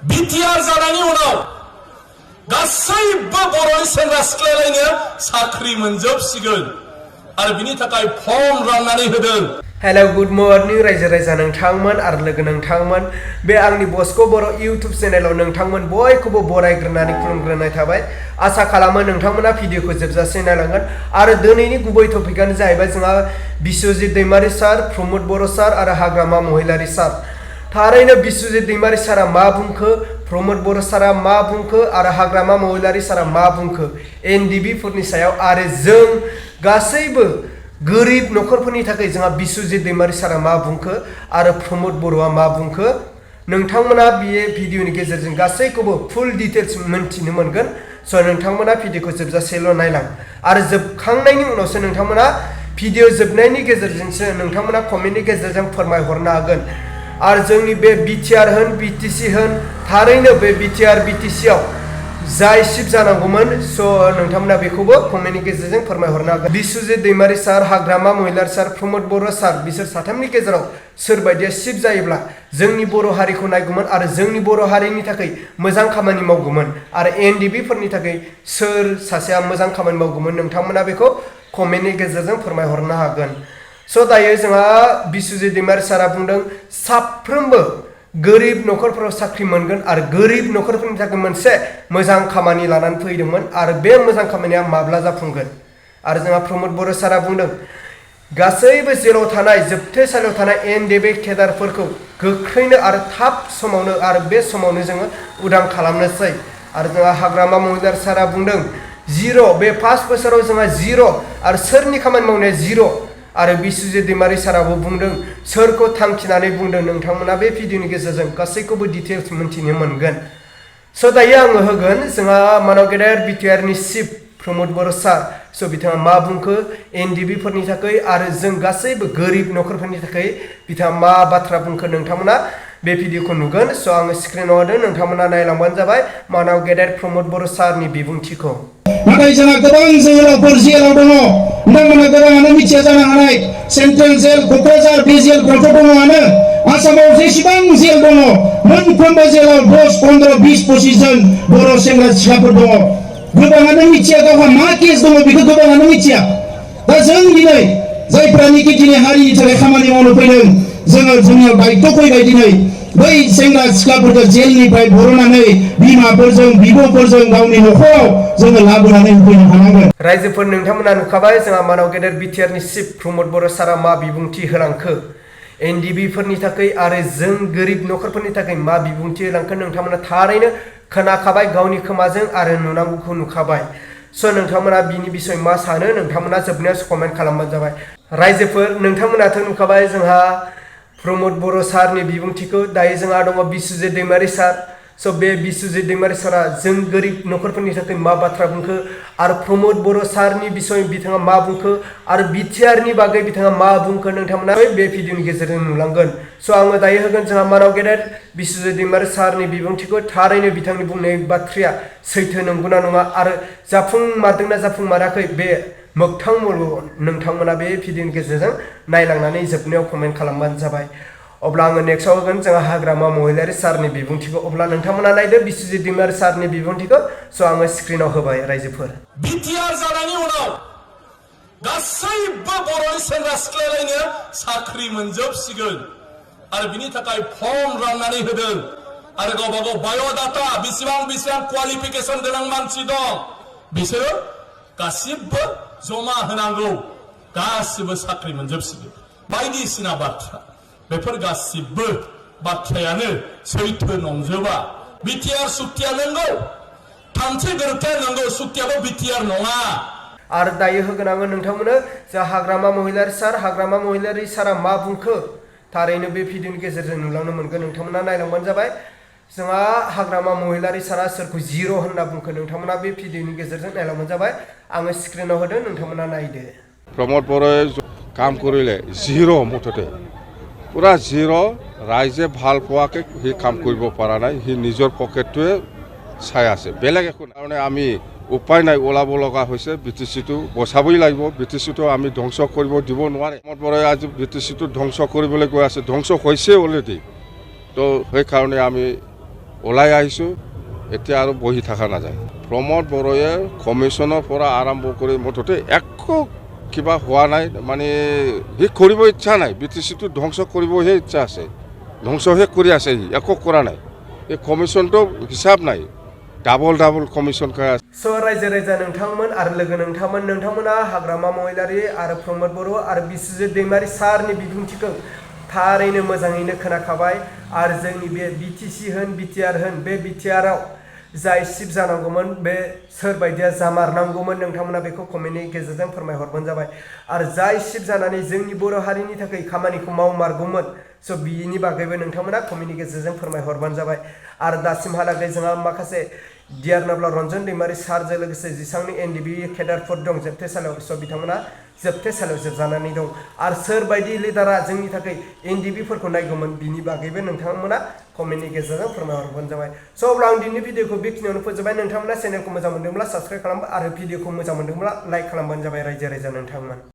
BTR जानायनि उनाव गासैबो बर'नि सेंग्रा सिख्लायालायनो साख्रि मोनजोबसिगोन आरो बिनि थाखाय फर्म राननानै होदों। हेलो गुड मर्निं रायजो राजा नोंथांमोन आरो लोगो नोंथांमोन बे आंनि बस्को बर' इउट्यूब चेनेलाव नोंथांमोन बयखौबो बरायग्रोनानै खुलुमग्रोनाय थाबाय। आसा खालामो नोंथांमोना भिडिअखौ जोबजासे नायलांगोन आरो दिनैनि गुबै टपिकआनो जाहैबाय जोंहा बिस्वजित दैमारि सार, प्रमोद बर' सार आरो हाग्रामा महिलारि सार। थारैनो बिस्वजित दैमारि सारा मा बुंखो, प्रमोद बर' सारा मा बुंखो आरो हाग्रामा महिलारि सारा मा बुंखो एनडिबि फोरनि सायाव आरो जों गासैबो गोरिब नखरफोरनि थाखाय जोंहा बिस्वजित दैमारि सारा मा बुंखो आरो प्रमोद बर'आ मा बुंखो नोंथांमोना बे भिडिअनि गेजेरजों गासैखौबो फुल डिटेल्स मोनथिनो मोनगोन। स' नोंथांमोना भिडिअखौ जोबजासेल' नायलां आरो जोबखांनायनि उनावसो नोंथांमोना भिडिअ जोबनायनि गेजेरजोंसो नोंथांमोना कमेन्टनि गेजेरजों फोरमायहरनो हागोन। आरो जोंनि बे बिटिआर होन बिटिसि होन थारैनो बे बिटिआर बिटिसिआव जाय शिफ्ट जानांगौमोन स' नोंथांमोना बेखौबो कमेन्टनि गेजेरजों फोरमायहरनो हागोन। बिस्वजित दैमारि सार, हाग्रामा महिलारि सार, प्रमोद बर' सार बिसोर साथामनि गेजेराव सोरबायदिया शिफ्ट जायोब्ला जोंनि बर' हारिखौ नायगौमोन आरो जोंनि बर' हारिनि थाखाय मोजां खामानि मावगौमोन आरो एनडिबि फोरनि थाखाय सोर सासेया मोजां खामानि मावगौमोन नोंथांमोना बेखौ कमेन्टनि गेजेरजों फोरमायहरनो हागोन। स' दायो जोंहा बिस्वजित दैमारि सारा बुंदों साफ्रोमबो गोरिब नखरफोराव साख्रि मोनगोन आरो गोरिब नखरफोरनि थाखाय मोनसे मोजां खामानि लानानै फैदोंमोन आरो बे मोजां खामानिया माब्ला जाफुंगोन। आरो जोंहा प्रमोद बर' सारा बुंदों गासैबो जेलाव थानाय जोबथेसालियाव थानाय एनडिबि केडारफोरखौ गोख्रैनो आरो थाब समावनो आरो बे समावनो जोङो उदां खालामनोसै। आरो जोंहा हाग्रामा महिलारि सारा बुंदों जिर' बे 5 बोसोराव जोंहा जिर' आरो सोरनि खामानि मावनाया जिर'। आरो बिस्वजित दैमारि साराबो बुंदों सोरखौ थांखिनानै बुंदों नोंथांमोना बे भिडिअनि गेजेरजों गासैखौबो डिटेल्स मोनथिनो मोनगोन। स' दायो आङो होगोन जोंहा मानाव गेदेर बिटिआरनि चिफ प्रमोद बर' सार। स' बिथाङा मा बुंखो एनडिबि फोरनि थाखाय आरो जों गासैबो गोरिब नखरफोरनि थाखाय बिथाङा मा बाथ्रा बुंखो नोंथांमोना बे भिडिअखौ नुगोन। स' आङो स्क्रिनाव होदों नोंथांमोना नायलांबानो जाबाय मानाव गेदेर प्रमोद बर' सारनि बिबुंथिखौ। नाथाय जोंहा गोबां जोहोलावफोर जेलाव दङ। नोंथांमोना गोबाङानो मिथिया जानो हानाय सेन्ट्रेल जेल क'क्राझार बे जेलफ्रावथ' दङआनो। आसामाव जेसेबां जेल दङ मोनफ्रोमबो जेलाव 10, 15, 20, 25 जन बर' सेंग्रा सिख्लाफोर दङ। गोबाङानो मिथिया गावहा मा केस दङ बेखौ गोबाङानो मिथिया। दा जों दिनै जायफ्रानिकि दिनै हारिनि थाखाय खामानि मावनो फैदों जोङो जोंनियाव दायित्व फैबाय दिनै बै सेंग्रा सिख्लाफोरखौ जेलनिफ्राय बरननानै बिमाफोरजों बिब'फोरजों गावनि न'खराव जोङो लाबोनानै होफैनो हानांगोन। रायजोफोर नोंथांमोना नुखाबाय जोंहा मानाव गेदेर बिटिआरनि चिफ प्रमोद बर' सारा मा बिबुंथि होलांखो एनडिबि फोरनि थाखाय आरो जों गोरिब नखरफोरनि थाखाय मा बिबुंथि होलांखो नोंथांमोना थारैनो खोनाखाबाय गावनि खोमाजों आरो नुनांगौखौ नुखाबाय। स' नोंथांमोना बिनि बिसय मा सानो नोंथांमोना जोबनायाव कमेन्ट खालामबानो जाबाय। रायजोफोर नोंथांमोनाथ' नुखाबाय जोंहा प्रमोद बर' सारनि बिबुंथिखौ। दायो जोंहा दङ बिस्वजित दैमारि सार। स' बे बिस्वजित दैमारि सारा जों गोरिब नखरफोरनि थाखाय मा बाथ्रा बुंखो आरो प्रमोद बर' सारनि बिसय बिथाङा मा बुंखो आरो बिटिआरनि बागै बिथाङा मा बुंखो नोंथांमोना बे भिडिअनि गेजेरजों नुलांगोन। स' आङो दायो होगोन जोंहा मानाव गेदेर बिस्वजित दैमारि सारनि बिबुंथिखौ। थारैनो बिथांनि बुंनाय बाथ्राया सैथो नंगौना नङा आरो जाफुंमारदोंना जाफुंमाराखै बे मोगथां मुलुगाव नोंथांमोना बे भिडिअनि गेजेरजों नायलांनानै जोबनायाव कमेन्ट खालामबानो जाबाय। अब्ला आङो नेक्स्टआव होगोन जोंहा हाग्रामा महिलारि सारनि बिबुंथिखौ। अब्ला नोंथांमोना नायदो बिस्वजित दैमारि सारनि बिबुंथिखौ। स' आङो स्क्रिनाव होबाय रायजोफोर। बिटिआर जानायनि उनाव गासैबो बर'नि सेंग्रा सिख्लायालायनो साख्रि मोनजोबसिगोन आरो बिनि थाखाय फर्म राननानै होदों आरो गावबा गाव बाय'डाटा बेसेबां क्वालिफिकेसन गोनां मानसि दं बिसोरो गासिबो जमा होनांगौ गासिबो साख्रि मोनजोबसिगोन बायदिसिना बाथ्रा बेफोर गासिबो बाथ्रायानो सैथो नंजोबा। बिटिआर सुक्तिया नंगौ थामथि गोरोबथाया नंगौ सुक्तियाबो बिटिआर नङा। आरो दायो होगोन आङो नोंथांमोननो जा हाग्रामा महिलारि सार हाग्रामा महिलारि सारा मा बुंखो थारैनो बे भिडिअनि गेजेरजों नुलांनो मोनगोन। नोंथांमोना नायलांबानो जाबाय जोंहा हाग्रामा महिलारि सारा सोरखौ जिर' होनना बुंखो नोंथांमोना बे भिडिअनि गेजेरजों नायलांबानो जाबाय। आङो स्क्रिनाव होदों नोंथांमोना नायदो। प्रमोद बर'ए কাম কৰিলে জিৰ' মুঠতে পুৰা জিৰ' ৰাইজে ভাল পোৱাকৈ সি কাম কৰিব পৰা নাই। সি নিজৰ পকেটটোৱে চাই আছে বেলেগ একো কাৰণে আমি উপায় নাই ওলাব লগা হৈছে। বিটিচিটো বচাবই লাগিব। বিটিচিটো আমি ধ্বংস কৰিব দিব নোৱাৰে। প্ৰমোদ বৰই আজি বিটিচিটো ধ্বংস কৰিবলৈ গৈ আছে। ধ্বংস হৈছে অলৰেডি। তো সেইকাৰণে আমি ওলাই আহিছোঁ এতিয়া আৰু বহি থকা নাযায় প্ৰমোদ বড়োৱে কমিশ্যনৰ পৰা আৰম্ভ কৰি মুঠতে একো কিবা হোৱা নাই মানে সি কৰিব ইচ্ছা নাই BTCটো ধ্বংস কৰিবহে ইচ্ছা আছে ধ্বংসহে কৰি আছে সি একো কৰা নাই এই কমিশ্যনটো হিচাপ নাই ডাবল কমিশ্যন খাই আছে स' रायजो राजा नोंथांमोन आरो लोगो नोंथांमोना हाग्रामा महिलारि आरो प्रमोद बर' आरो बिसोजित दैमारि सारनि बिबुंथिखौ थारैनो मोजाङैनो खोनाखाबाय आरो जोंनि बे BTC होन BTR होन बे BTRआव जाय सिफ जानांगौमोन बे सोरबायदिया जामारनांगौमोन नोंथांमोना बेखौ कमेन्टनि गेजेरजों फोरमायहरबानो जाबाय आरो जाय सिफ जानानै जोंनि बर' हारिनि थाखाय खामानिखौ मावमारगौमोन स' बिनि बागैबो नोंथांमोना कमेन्टनि गेजेरजों फोरमायहरबानो जाबाय आरो दासिमहालागै जोंहा माखासे दियारनाब्ला रन्जन दैमारि सारजों लोगोसे जेसांनि NDB केडारफोर दं जोबथेसालियाव स' बिथांमोना जोबथेसालियाव जोबजानानै दं आरो सोरबायदि लिडारा जोंनि थाखाय NDBफोरखौ नायगौमोन बिनि बागैबो नोंथांमोना कमेन्टनि गेजेरजों फोरमायहरबानो जाबाय स' अब्ला आं दिनैनि भिडिअखौ बेखिनियावनो फोजोबबाय नोंथांमोना चेनेलखौ मोजां मोनदोंब्ला साबस्क्राइब खालाम आरो भिडिअखौ मोजां मोनदोंब्ला लाइक खालामबानो जाबाय रायजो राजा नोंथांमोन